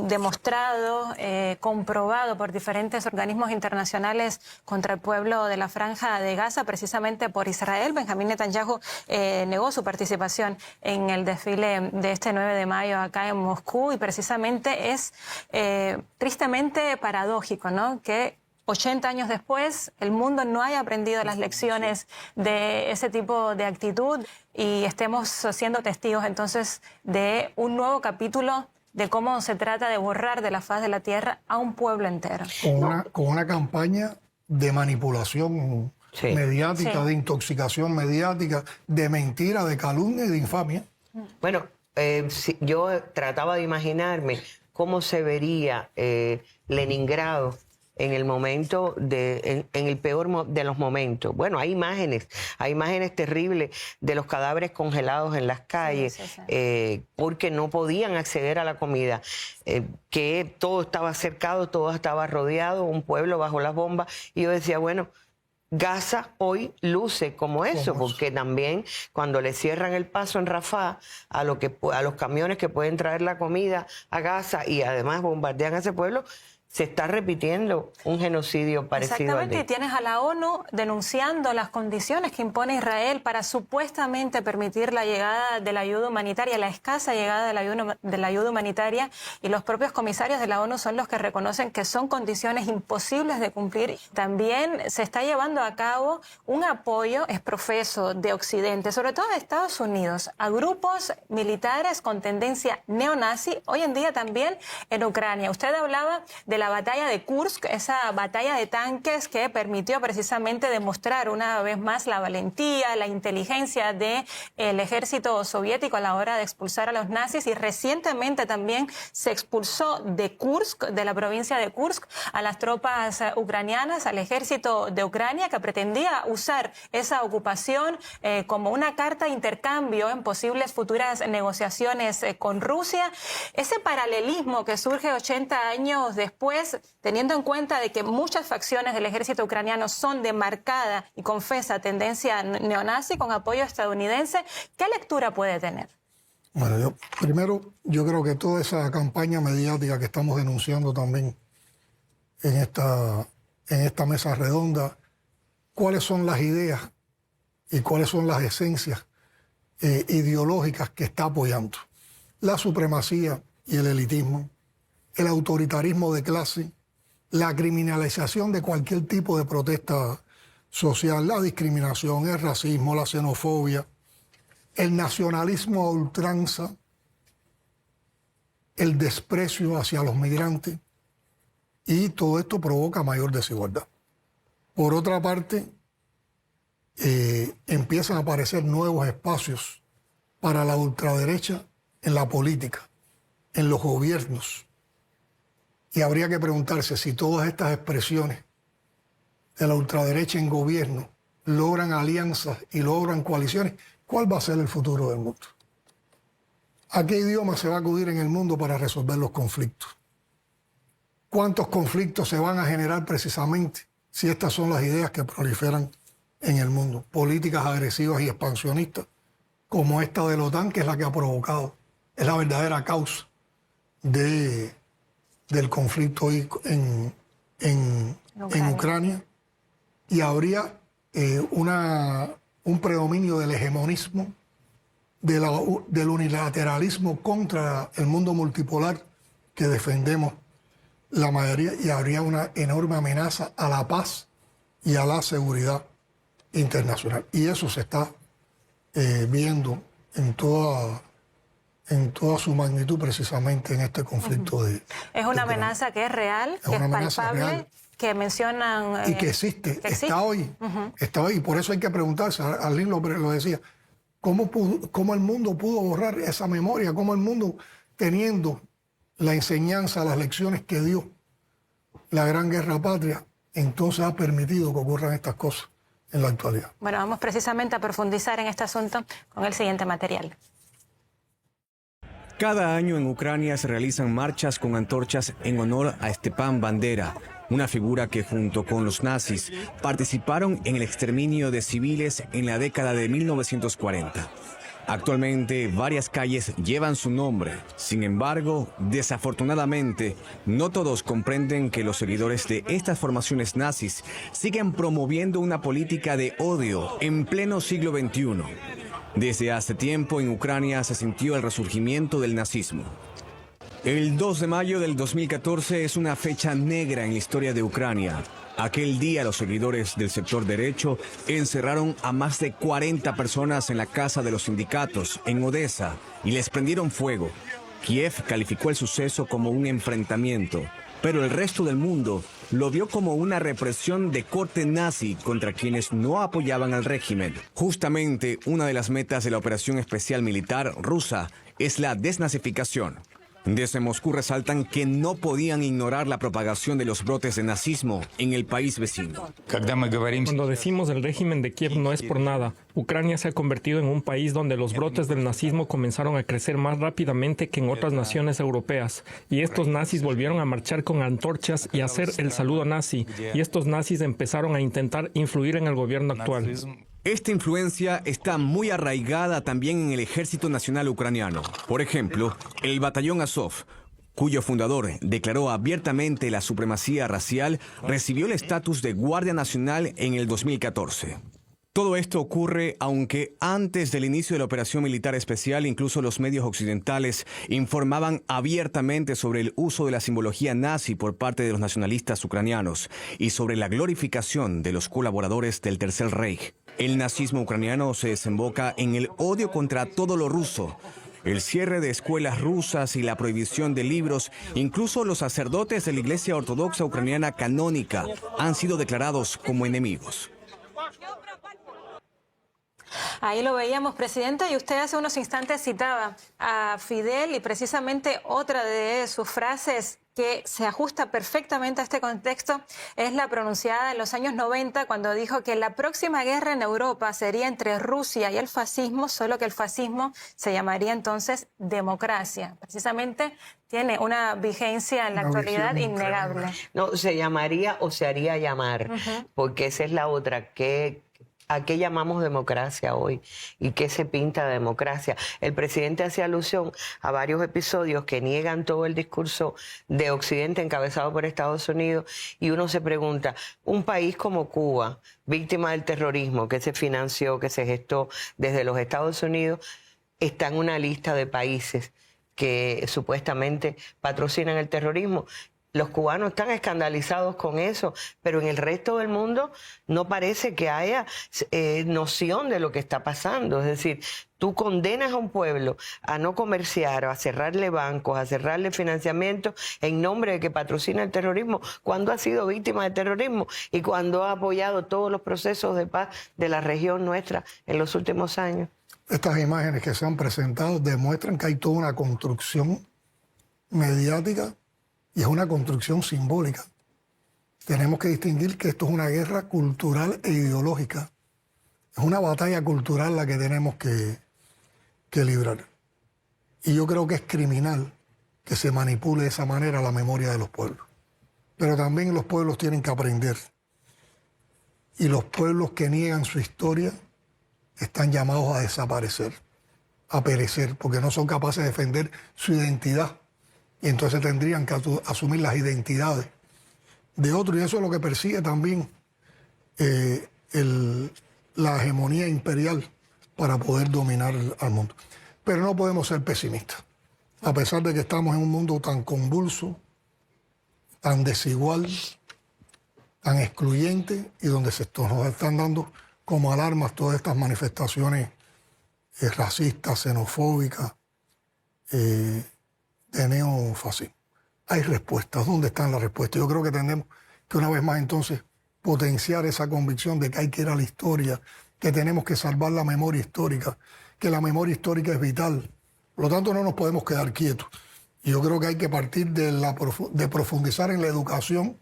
demostrado, comprobado por diferentes organismos internacionales contra el pueblo de la Franja de Gaza, precisamente por Israel. Benjamín Netanyahu negó su participación en el desfile de este 9 de mayo acá en Moscú, y precisamente es tristemente paradójico, ¿no?, que 80 años después el mundo no haya aprendido las lecciones de ese tipo de actitud y estemos siendo testigos entonces de un nuevo capítulo de cómo se trata de borrar de la faz de la tierra a un pueblo entero. Con una campaña de manipulación mediática, de intoxicación mediática, de mentira, de calumnia y de infamia. Bueno, yo trataba de imaginarme cómo se vería Leningrado en el momento, en el peor de los momentos. Bueno, hay imágenes terribles de los cadáveres congelados en las calles, porque no podían acceder a la comida, que todo estaba cercado, todo estaba rodeado, un pueblo bajo las bombas. Y yo decía, bueno, Gaza hoy luce como eso, porque también cuando le cierran el paso en Rafah a los camiones que pueden traer la comida a Gaza, y además bombardean a ese pueblo, se está repitiendo un genocidio parecido al de... Exactamente, y tienes a la ONU denunciando las condiciones que impone Israel para supuestamente permitir la llegada de la ayuda humanitaria, la escasa llegada de la ayuda humanitaria, y los propios comisarios de la ONU son los que reconocen que son condiciones imposibles de cumplir. También se está llevando a cabo un apoyo exprofeso de Occidente, sobre todo de Estados Unidos, a grupos militares con tendencia neonazi, hoy en día también en Ucrania. Usted hablaba de de la batalla de Kursk, esa batalla de tanques que permitió precisamente demostrar una vez más la valentía, la inteligencia del ejército soviético a la hora de expulsar a los nazis, y recientemente también se expulsó de Kursk, de la provincia de Kursk, a las tropas ucranianas, al ejército de Ucrania, que pretendía usar esa ocupación como una carta de intercambio en posibles futuras negociaciones con Rusia. Ese paralelismo que surge 80 años después, teniendo en cuenta de que muchas facciones del ejército ucraniano son de marcada y confesa tendencia neonazi con apoyo estadounidense, ¿qué lectura puede tener? Bueno, yo creo que toda esa campaña mediática que estamos denunciando también en esta mesa redonda, cuáles son las ideas y cuáles son las esencias ideológicas que está apoyando. La supremacía y el elitismo, el autoritarismo de clase, la criminalización de cualquier tipo de protesta social, la discriminación, el racismo, la xenofobia, el nacionalismo a ultranza, el desprecio hacia los migrantes, y todo esto provoca mayor desigualdad. Por otra parte, empiezan a aparecer nuevos espacios para la ultraderecha en la política, en los gobiernos. Y habría que preguntarse si todas estas expresiones de la ultraderecha en gobierno logran alianzas y logran coaliciones, ¿cuál va a ser el futuro del mundo? ¿A qué idioma se va a acudir en el mundo para resolver los conflictos? ¿Cuántos conflictos se van a generar precisamente si estas son las ideas que proliferan en el mundo? Políticas agresivas y expansionistas, como esta de la OTAN, que es la que ha provocado, es la verdadera causa del conflicto en Ucrania. Y habría un predominio del hegemonismo, del unilateralismo contra el mundo multipolar que defendemos la mayoría, y habría una enorme amenaza a la paz y a la seguridad internacional. Y eso se está viendo en toda su magnitud precisamente en este conflicto de... Es una amenaza que es real, que es palpable, real, que mencionan... y que existe, está hoy, está hoy. Y por eso hay que preguntarse, Arlene lo decía, ¿cómo el mundo pudo borrar esa memoria? ¿Cómo el mundo, teniendo la enseñanza, las lecciones que dio la Gran Guerra Patria, entonces ha permitido que ocurran estas cosas en la actualidad? Bueno, vamos precisamente a profundizar en este asunto con el siguiente material. Cada año en Ucrania se realizan marchas con antorchas en honor a Stepan Bandera, una figura que junto con los nazis participaron en el exterminio de civiles en la década de 1940. Actualmente varias calles llevan su nombre. Sin embargo, desafortunadamente, no todos comprenden que los seguidores de estas formaciones nazis siguen promoviendo una política de odio en pleno siglo XXI. Desde hace tiempo en Ucrania se sintió el resurgimiento del nazismo. El 2 de mayo del 2014 es una fecha negra en la historia de Ucrania. Aquel día los seguidores del sector derecho encerraron a más de 40 personas en la casa de los sindicatos en Odessa y les prendieron fuego. Kiev calificó el suceso como un enfrentamiento, pero el resto del mundo lo vio como una represión de corte nazi contra quienes no apoyaban al régimen. Justamente una de las metas de la operación especial militar rusa es la desnazificación. Desde Moscú resaltan que no podían ignorar la propagación de los brotes de nazismo en el país vecino. Cuando decimos el régimen de Kiev no es por nada. Ucrania se ha convertido en un país donde los brotes del nazismo comenzaron a crecer más rápidamente que en otras naciones europeas. Y estos nazis volvieron a marchar con antorchas y hacer el saludo nazi. Y estos nazis empezaron a intentar influir en el gobierno actual. Esta influencia está muy arraigada también en el Ejército Nacional Ucraniano. Por ejemplo, el Batallón Azov, cuyo fundador declaró abiertamente la supremacía racial, recibió el estatus de Guardia Nacional en el 2014. Todo esto ocurre aunque antes del inicio de la operación militar especial, incluso los medios occidentales informaban abiertamente sobre el uso de la simbología nazi por parte de los nacionalistas ucranianos y sobre la glorificación de los colaboradores del Tercer Reich. El nazismo ucraniano se desemboca en el odio contra todo lo ruso. el cierre de escuelas rusas y la prohibición de libros. Incluso los sacerdotes de la Iglesia Ortodoxa Ucraniana Canónica han sido declarados como enemigos. Ahí lo veíamos, presidenta, y usted hace unos instantes citaba a Fidel y precisamente otra de sus frases que se ajusta perfectamente a este contexto es la pronunciada en los años 90 cuando dijo que la próxima guerra en Europa sería entre Rusia y el fascismo, solo que el fascismo se llamaría entonces democracia. Precisamente tiene una vigencia en la actualidad innegable. No, se llamaría o se haría llamar, porque esa es la otra, ¿a qué llamamos democracia hoy? ¿Y qué se pinta de democracia? El presidente hace alusión a varios episodios que niegan todo el discurso de Occidente encabezado por Estados Unidos y uno se pregunta, un país como Cuba, víctima del terrorismo que se financió, que se gestó desde los Estados Unidos, está en una lista de países que supuestamente patrocinan el terrorismo. Los cubanos están escandalizados con eso, pero en el resto del mundo no parece que haya noción de lo que está pasando. Es decir, tú condenas a un pueblo a no comerciar, a cerrarle bancos, a cerrarle financiamiento en nombre de que patrocina el terrorismo, cuando ha sido víctima de terrorismo y cuando ha apoyado todos los procesos de paz de la región nuestra en los últimos años. Estas imágenes que se han presentado demuestran que hay toda una construcción mediática y es una construcción simbólica. Tenemos que distinguir que esto es una guerra cultural e ideológica. Es una batalla cultural la que tenemos que librar. Y yo creo que es criminal que se manipule de esa manera la memoria de los pueblos. Pero también los pueblos tienen que aprender. Y los pueblos que niegan su historia están llamados a desaparecer, a perecer, porque no son capaces de defender su identidad. Y entonces tendrían que asumir las identidades de otros. Y eso es lo que persigue también la hegemonía imperial para poder dominar al mundo. Pero no podemos ser pesimistas. A pesar de que estamos en un mundo tan convulso, tan desigual, tan excluyente, y donde nos están dando como alarmas todas estas manifestaciones racistas, xenofóbicas, de neofascismo. Hay respuestas. ¿Dónde están las respuestas? Yo creo que tenemos que una vez más entonces potenciar esa convicción de que hay que ir a la historia, que tenemos que salvar la memoria histórica, que la memoria histórica es vital. Por lo tanto, no nos podemos quedar quietos. Y yo creo que hay que partir de profundizar en la educación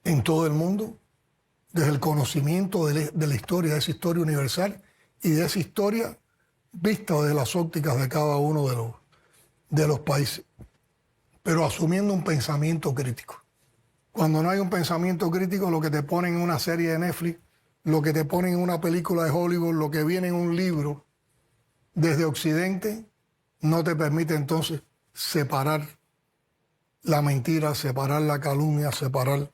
en todo el mundo, desde el conocimiento de la historia, de esa historia universal y de esa historia vista desde las ópticas de cada uno de los países, pero asumiendo un pensamiento crítico. Cuando no hay un pensamiento crítico, lo que te ponen en una serie de Netflix, lo que te ponen en una película de Hollywood, lo que viene en un libro desde Occidente, no te permite entonces separar la mentira, separar la calumnia, separar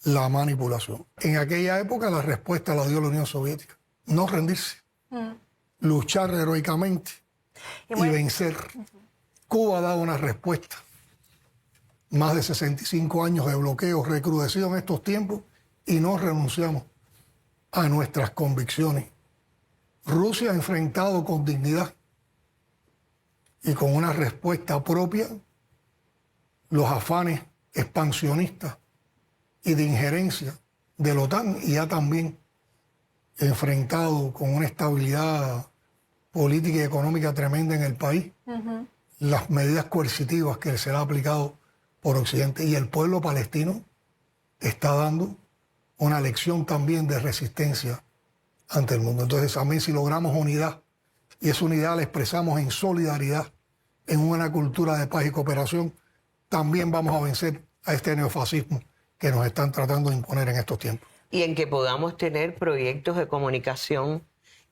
la manipulación. En aquella época la respuesta la dio la Unión Soviética. No rendirse, luchar heroicamente y vencer. Cuba ha dado una respuesta. Más de 65 años de bloqueo recrudecido en estos tiempos y no renunciamos a nuestras convicciones. Rusia ha enfrentado con dignidad y con una respuesta propia los afanes expansionistas y de injerencia de la OTAN y ha también enfrentado con una estabilidad política y económica tremenda en el país las medidas coercitivas que se le ha aplicado por Occidente. Y el pueblo palestino está dando una lección también de resistencia ante el mundo. Entonces también si logramos unidad, y esa unidad la expresamos en solidaridad, en una cultura de paz y cooperación, también vamos a vencer a este neofascismo que nos están tratando de imponer en estos tiempos. Y en que podamos tener proyectos de comunicación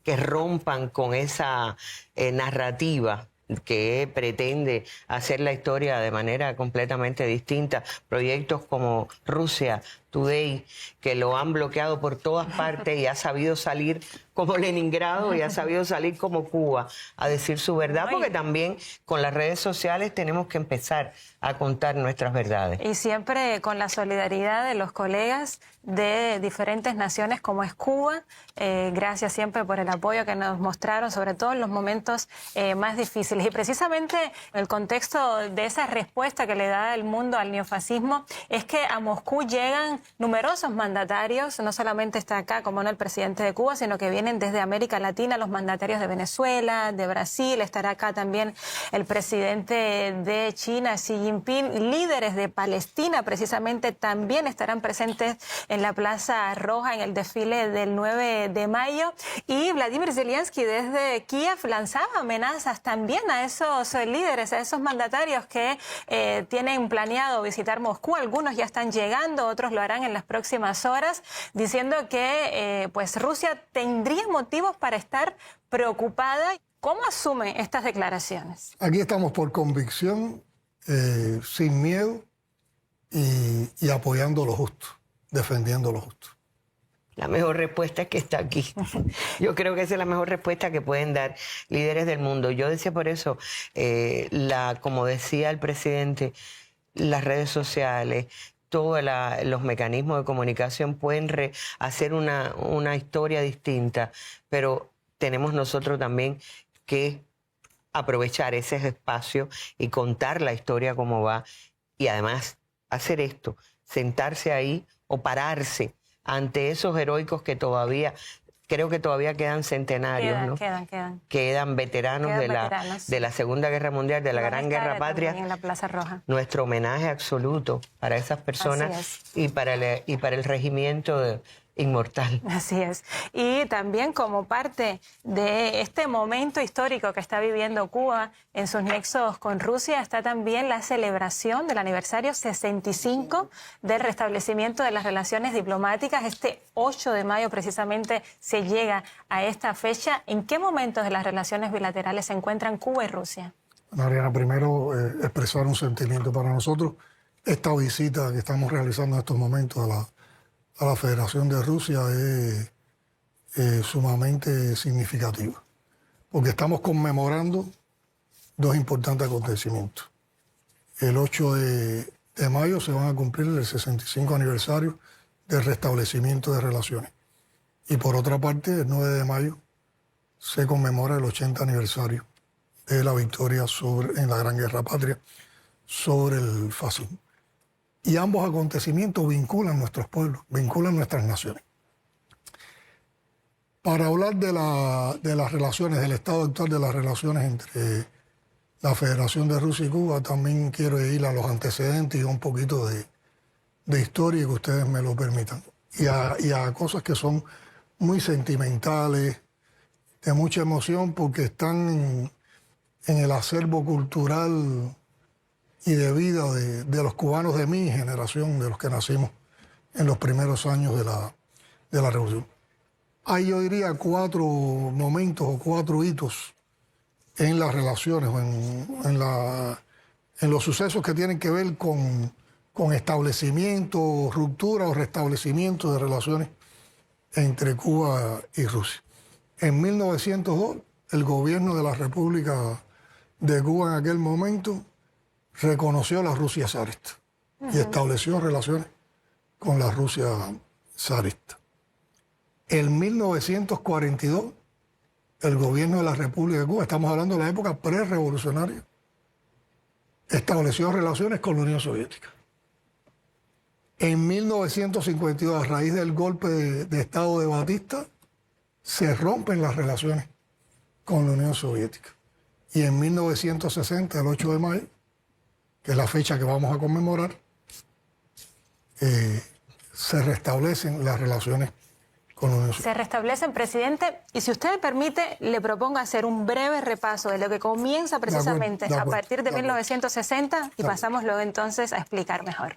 que rompan con esa narrativa que pretende hacer la historia de manera completamente distinta. Proyectos como Russia Today, que lo han bloqueado por todas partes y ha sabido salir como Leningrado y ha sabido salir como Cuba a decir su verdad, porque también con las redes sociales tenemos que empezar a contar nuestras verdades. Y siempre con la solidaridad de los colegas de diferentes naciones como es Cuba. Gracias siempre por el apoyo que nos mostraron, sobre todo en los momentos más difíciles. Y precisamente el contexto de esa respuesta que le da el mundo al neofascismo es que a Moscú llegan numerosos mandatarios, no solamente está acá, como no, el presidente de Cuba, sino que vienen desde América Latina, los mandatarios de Venezuela, de Brasil, estará acá también el presidente de China, Xi Jinping, líderes de Palestina precisamente también estarán presentes en la Plaza Roja en el desfile del 9 de mayo. Y Vladimir Zelensky desde Kiev lanzaba amenazas también a esos líderes, a esos mandatarios que tienen planeado visitar Moscú. Algunos ya están llegando, otros lo harán en las próximas horas, diciendo que pues Rusia tendría motivos para estar preocupada. ¿Cómo asume estas declaraciones? Aquí estamos por convicción, sin miedo y apoyando lo justo, defendiendo lo justo. La mejor respuesta es que está aquí. Yo creo que esa es la mejor respuesta que pueden dar líderes del mundo. Yo decía por eso, como decía el presidente, las redes sociales, todos los mecanismos de comunicación pueden hacer una historia distinta, pero tenemos nosotros también que aprovechar ese espacio y contar la historia como va, y además hacer esto, sentarse ahí o pararse ante esos heroicos que todavía, creo que todavía quedan centenarios, ¿no? Quedan veteranos, de la Segunda Guerra Mundial, de la Gran Guerra Patria. En la Plaza Roja. Nuestro homenaje absoluto para esas personas y para el regimiento inmortal. Así es. Y también como parte de este momento histórico que está viviendo Cuba en sus nexos con Rusia, está también la celebración del aniversario 65 del restablecimiento de las relaciones diplomáticas. Este 8 de mayo precisamente se llega a esta fecha. ¿En qué momentos de las relaciones bilaterales se encuentran Cuba y Rusia? Mariana, primero expresar un sentimiento para nosotros. Esta visita que estamos realizando en estos momentos a la Federación de Rusia es sumamente significativa, porque estamos conmemorando dos importantes acontecimientos. El 8 de mayo se van a cumplir el 65 aniversario del restablecimiento de relaciones. Y por otra parte, el 9 de mayo se conmemora el 80 aniversario de la victoria en la Gran Guerra Patria sobre el fascismo. Y ambos acontecimientos vinculan nuestros pueblos, vinculan nuestras naciones. Para hablar de las relaciones, del estado actual de las relaciones entre la Federación de Rusia y Cuba, también quiero ir a los antecedentes y un poquito de historia, que ustedes me lo permitan. Y a cosas que son muy sentimentales, de mucha emoción, porque están en el acervo cultural y de vida de los cubanos de mi generación, de los que nacimos en los primeros años de la Revolución. Hay, yo diría, 4 momentos o 4 hitos en las relaciones, o en los sucesos que tienen que ver con establecimiento, ruptura o restablecimiento de relaciones entre Cuba y Rusia. En 1902, el gobierno de la República de Cuba en aquel momento reconoció la Rusia zarista y estableció relaciones con la Rusia zarista. En 1942, el gobierno de la República de Cuba, estamos hablando de la época prerevolucionaria, estableció relaciones con la Unión Soviética. En 1952, a raíz del golpe de Estado de Batista, se rompen las relaciones con la Unión Soviética. Y en 1960, el 8 de mayo, que es la fecha que vamos a conmemorar, se restablecen las relaciones con la Unión Soviética. Se restablecen, presidente, y si usted me permite, le propongo hacer un breve repaso de lo que comienza precisamente a partir de 1960 y pasamos luego entonces a explicar mejor.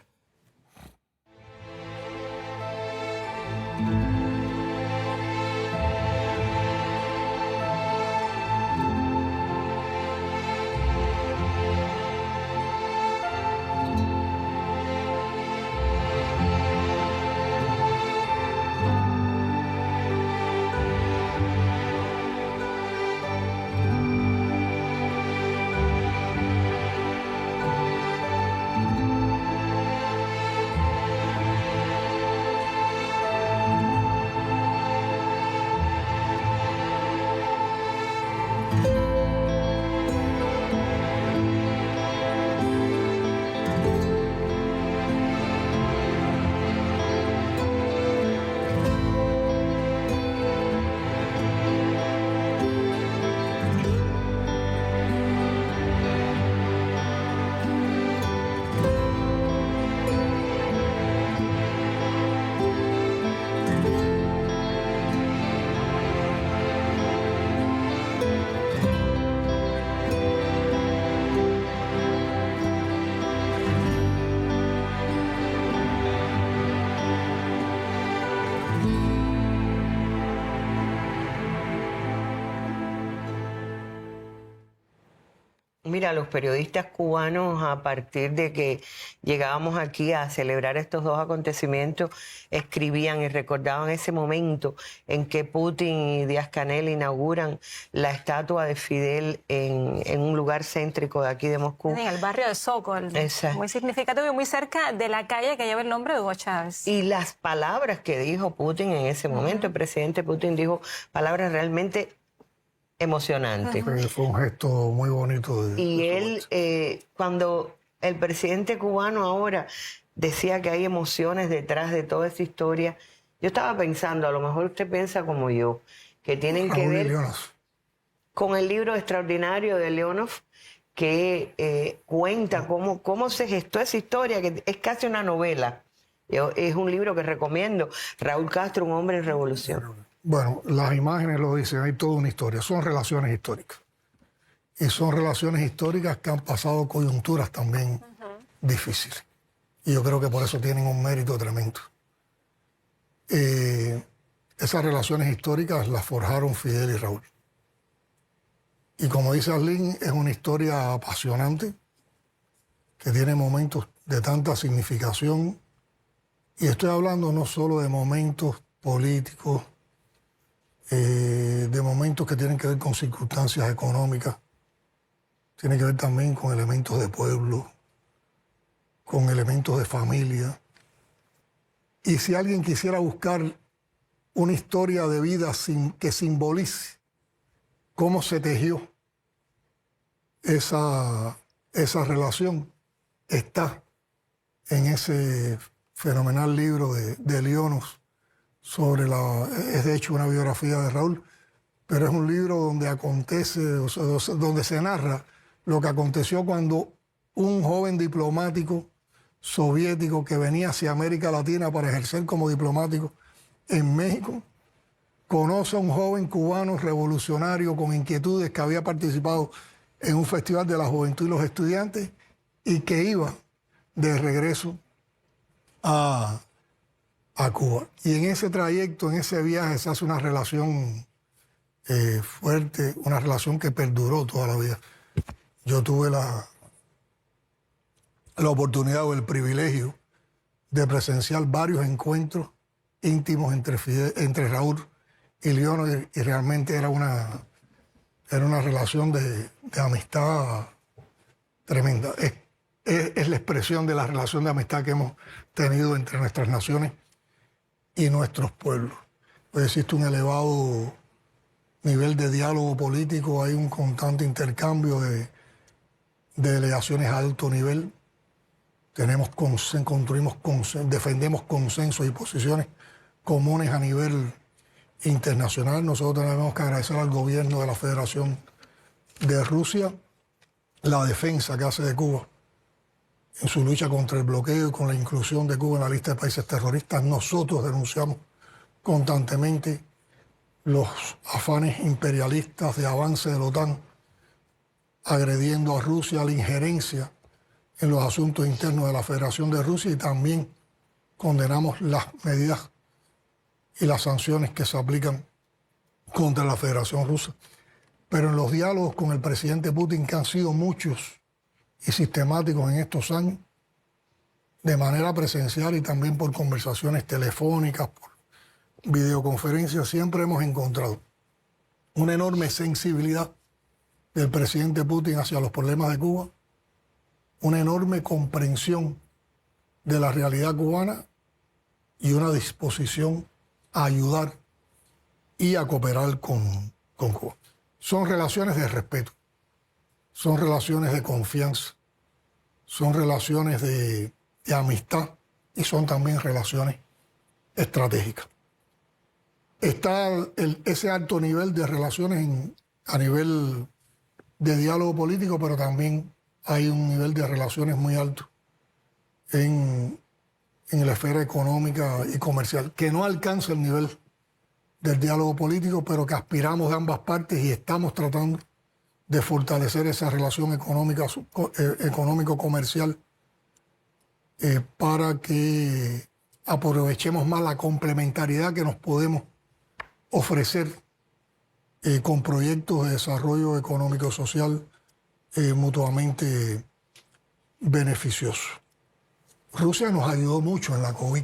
Mira, los periodistas cubanos, a partir de que llegábamos aquí a celebrar estos dos acontecimientos, escribían y recordaban ese momento en que Putin y Díaz-Canel inauguran la estatua de Fidel en un lugar céntrico de aquí de Moscú. En el barrio de Sokol, Exacto. muy significativo y muy cerca de la calle que lleva el nombre de Hugo Chávez. Y las palabras que dijo Putin en ese momento, el presidente Putin dijo palabras realmente emocionante. Fue un gesto muy bonito. Y él, cuando el presidente cubano ahora decía que hay emociones detrás de toda esa historia, yo estaba pensando, a lo mejor usted piensa como yo, que tienen que ver con el libro extraordinario de Leonov, que cuenta cómo se gestó esa historia, que es casi una novela. Es un libro que recomiendo. Raúl Castro, un hombre en revolución. Bueno, las imágenes lo dicen, hay toda una historia, son relaciones históricas. Y son relaciones históricas que han pasado coyunturas también difíciles. Y yo creo que por eso tienen un mérito tremendo. Esas relaciones históricas las forjaron Fidel y Raúl. Y como dice Arlene, es una historia apasionante, que tiene momentos de tanta significación. Y estoy hablando no solo de momentos políticos, de momentos que tienen que ver con circunstancias económicas, tiene que ver también con elementos de pueblo, con elementos de familia. Y si alguien quisiera buscar una historia de vida que simbolice cómo se tejió esa relación, está en ese fenomenal libro de Leonov, es de hecho una biografía de Raúl, pero es un libro donde acontece, donde se narra lo que aconteció cuando un joven diplomático soviético que venía hacia América Latina para ejercer como diplomático en México, conoce a un joven cubano revolucionario con inquietudes que había participado en un festival de la juventud y los estudiantes y que iba de regreso a Cuba. Y en ese trayecto, en ese viaje, se hace una relación fuerte, una relación que perduró toda la vida. Yo tuve la oportunidad o el privilegio de presenciar varios encuentros íntimos entre Raúl y Leonov, y realmente era una relación de amistad tremenda. Es la expresión de la relación de amistad que hemos tenido entre nuestras naciones y nuestros pueblos. Pues existe un elevado nivel de diálogo político, hay un constante intercambio de delegaciones a alto nivel. Defendemos consensos y posiciones comunes a nivel internacional. Nosotros tenemos que agradecer al gobierno de la Federación de Rusia la defensa que hace de Cuba en su lucha contra el bloqueo y con la inclusión de Cuba en la lista de países terroristas. Nosotros denunciamos constantemente los afanes imperialistas de avance de la OTAN, agrediendo a Rusia, la injerencia en los asuntos internos de la Federación de Rusia, y también condenamos las medidas y las sanciones que se aplican contra la Federación Rusa. Pero en los diálogos con el presidente Putin, que han sido muchos y sistemáticos en estos años, de manera presencial y también por conversaciones telefónicas, por videoconferencias, siempre hemos encontrado una enorme sensibilidad del presidente Putin hacia los problemas de Cuba, una enorme comprensión de la realidad cubana y una disposición a ayudar y a cooperar con Cuba. Son relaciones de respeto, son relaciones de confianza, son relaciones de amistad y son también relaciones estratégicas. Está ese alto nivel de relaciones a nivel de diálogo político, pero también hay un nivel de relaciones muy alto en la esfera económica y comercial, que no alcanza el nivel del diálogo político, pero que aspiramos de ambas partes y estamos tratando de fortalecer esa relación económico-comercial para que aprovechemos más la complementariedad que nos podemos ofrecer con proyectos de desarrollo económico-social mutuamente beneficioso. Rusia nos ayudó mucho en la COVID.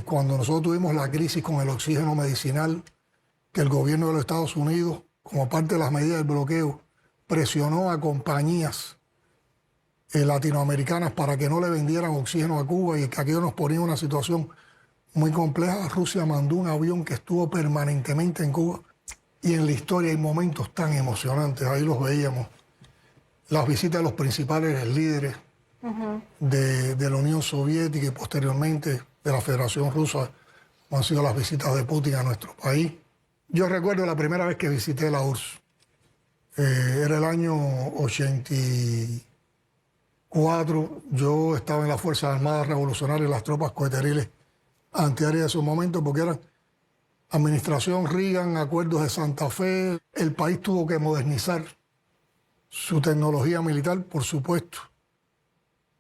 Cuando nosotros tuvimos la crisis con el oxígeno medicinal, que el gobierno de los Estados Unidos, como parte de las medidas del bloqueo, presionó a compañías latinoamericanas para que no le vendieran oxígeno a Cuba y que aquello nos ponía en una situación muy compleja. Rusia mandó un avión que estuvo permanentemente en Cuba, y en la historia hay momentos tan emocionantes, ahí los veíamos, las visitas de los principales líderes de la Unión Soviética y posteriormente de la Federación Rusa, como han sido las visitas de Putin a nuestro país. Yo recuerdo la primera vez que visité la URSS, era el año 84, yo estaba en las Fuerzas Armadas Revolucionarias, las tropas coeteriles antiaéreas de esos momentos, porque eran administración Reagan, acuerdos de Santa Fe, el país tuvo que modernizar su tecnología militar, por supuesto.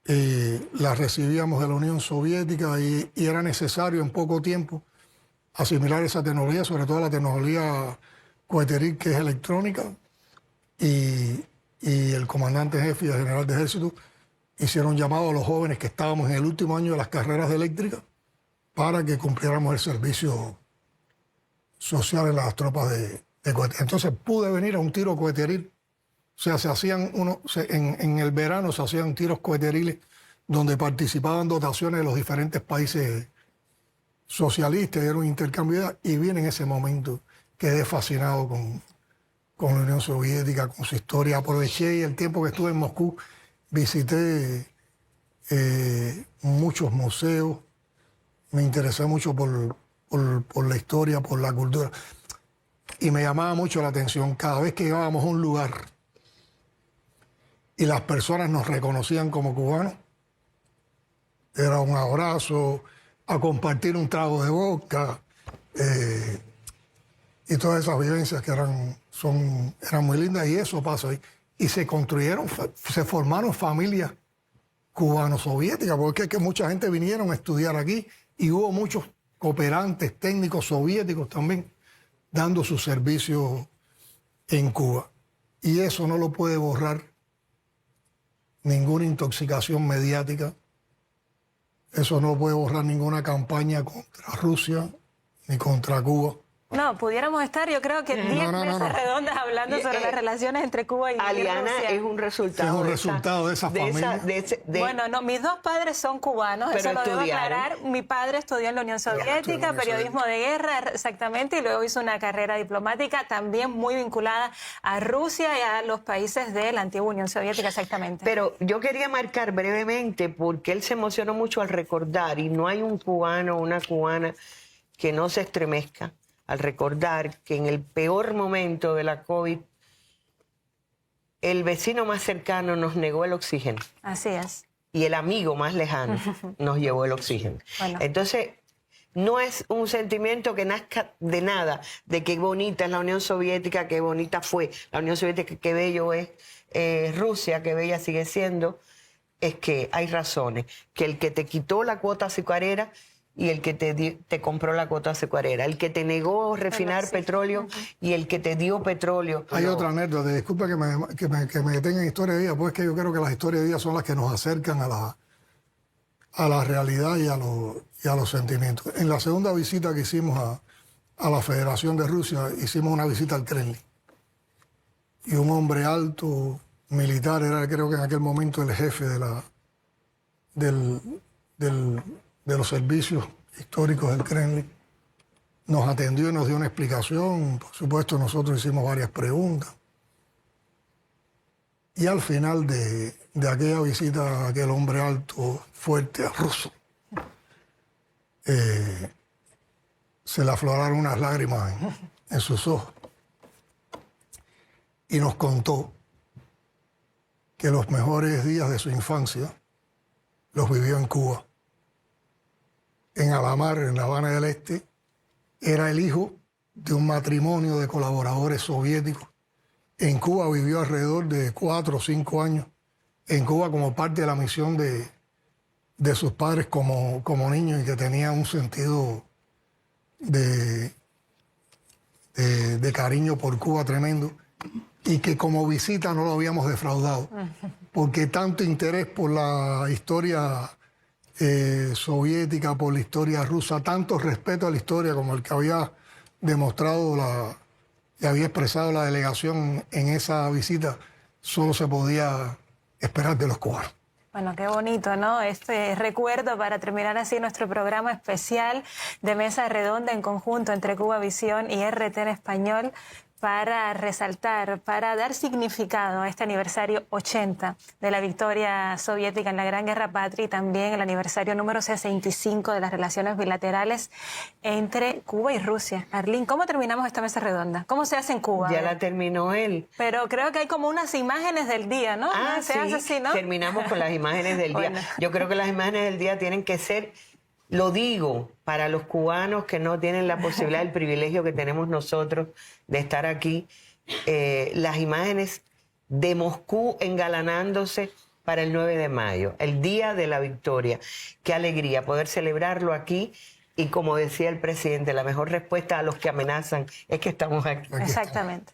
La recibíamos de la Unión Soviética y era necesario en poco tiempo asimilar esa tecnología, sobre todo la tecnología coheteril, que es electrónica, y el comandante en jefe y el general de ejército hicieron llamado a los jóvenes que estábamos en el último año de las carreras de eléctrica para que cumpliéramos el servicio social en las tropas de coheteril. Entonces pude venir a un tiro coheteril. O sea, en el verano se hacían tiros coheteriles donde participaban dotaciones de los diferentes países socialistas, era un intercambio de ideas, y bien en ese momento quedé fascinado con la Unión Soviética, con su historia. Aproveché y el tiempo que estuve en Moscú visité muchos museos, me interesé mucho por la historia, por la cultura, y me llamaba mucho la atención cada vez que llegábamos a un lugar y las personas nos reconocían como cubanos, era un abrazo, a compartir un trago de vodka, y todas esas vivencias que eran muy lindas, y eso pasa ahí. Y se formaron familias cubano-soviéticas, porque es que mucha gente vinieron a estudiar aquí y hubo muchos cooperantes técnicos soviéticos también dando su servicio en Cuba. Y eso no lo puede borrar ninguna intoxicación mediática, eso no puede borrar ninguna campaña contra Rusia ni contra Cuba. No, pudiéramos estar, yo creo que 10 mesas redondas hablando sobre las relaciones entre Cuba y Aliana Rusia. es un resultado, de esa familia. Bueno, no, mis dos padres son cubanos, pero eso lo debo aclarar. Mi padre estudió en la Unión Soviética, periodismo de guerra, exactamente, y luego hizo una carrera diplomática también muy vinculada a Rusia y a los países de la antigua Unión Soviética, exactamente. Pero yo quería marcar brevemente, porque él se emocionó mucho al recordar, y no hay un cubano o una cubana que no se estremezca al recordar que en el peor momento de la COVID, el vecino más cercano nos negó el oxígeno. Así es. Y el amigo más lejano nos llevó el oxígeno. Bueno. Entonces, no es un sentimiento que nazca de nada, de qué bonita es la Unión Soviética, qué bonita fue la Unión Soviética, qué bello es Rusia, qué bella sigue siendo. Es que hay razones, que el que te quitó la cuota azucarera y el que te compró la cuota azucarera, el que te negó refinar petróleo y el que te dio petróleo. Hay otra anécdota, disculpa que me detenga en historia de vida, pues que yo creo que las historias de vida son las que nos acercan a la realidad y a los sentimientos. En la segunda visita que hicimos a la Federación de Rusia, hicimos una visita al Kremlin. Y un hombre alto, militar, era creo que en aquel momento el jefe de los servicios históricos del Kremlin, nos atendió y nos dio una explicación. Por supuesto, nosotros hicimos varias preguntas. Y al final de aquella visita a aquel hombre alto, fuerte, ruso, se le afloraron unas lágrimas en sus ojos. Y nos contó que los mejores días de su infancia los vivió en Cuba. En Alamar, en La Habana del Este, era el hijo de un matrimonio de colaboradores soviéticos. En Cuba vivió alrededor de 4 o 5 años. En Cuba como parte de la misión de sus padres como niños, y que tenía un sentido de cariño por Cuba tremendo. y que como visita no lo habíamos defraudado, porque tanto interés por la historia soviética, por la historia rusa, tanto respeto a la historia como el que había demostrado y había expresado la delegación en esa visita, solo se podía esperar de los cubanos. Bueno, qué bonito, ¿no? Este recuerdo para terminar así nuestro programa especial de Mesa Redonda en conjunto entre Cuba Visión y RT en Español, para resaltar, para dar significado a este aniversario 80 de la victoria soviética en la Gran Guerra Patria y también el aniversario número 65 de las relaciones bilaterales entre Cuba y Rusia. Arlene, ¿cómo terminamos esta mesa redonda? ¿Cómo se hace en Cuba? Ya la terminó él. Pero creo que hay como unas imágenes del día, ¿no? Se hace así, ¿no? Terminamos con las imágenes del día. Bueno. Yo creo que las imágenes del día tienen que ser, lo digo, para los cubanos que no tienen la posibilidad, el privilegio que tenemos nosotros de estar aquí, las imágenes de Moscú engalanándose para el 9 de mayo, el día de la victoria. Qué alegría poder celebrarlo aquí y, como decía el presidente, la mejor respuesta a los que amenazan es que estamos aquí. Exactamente.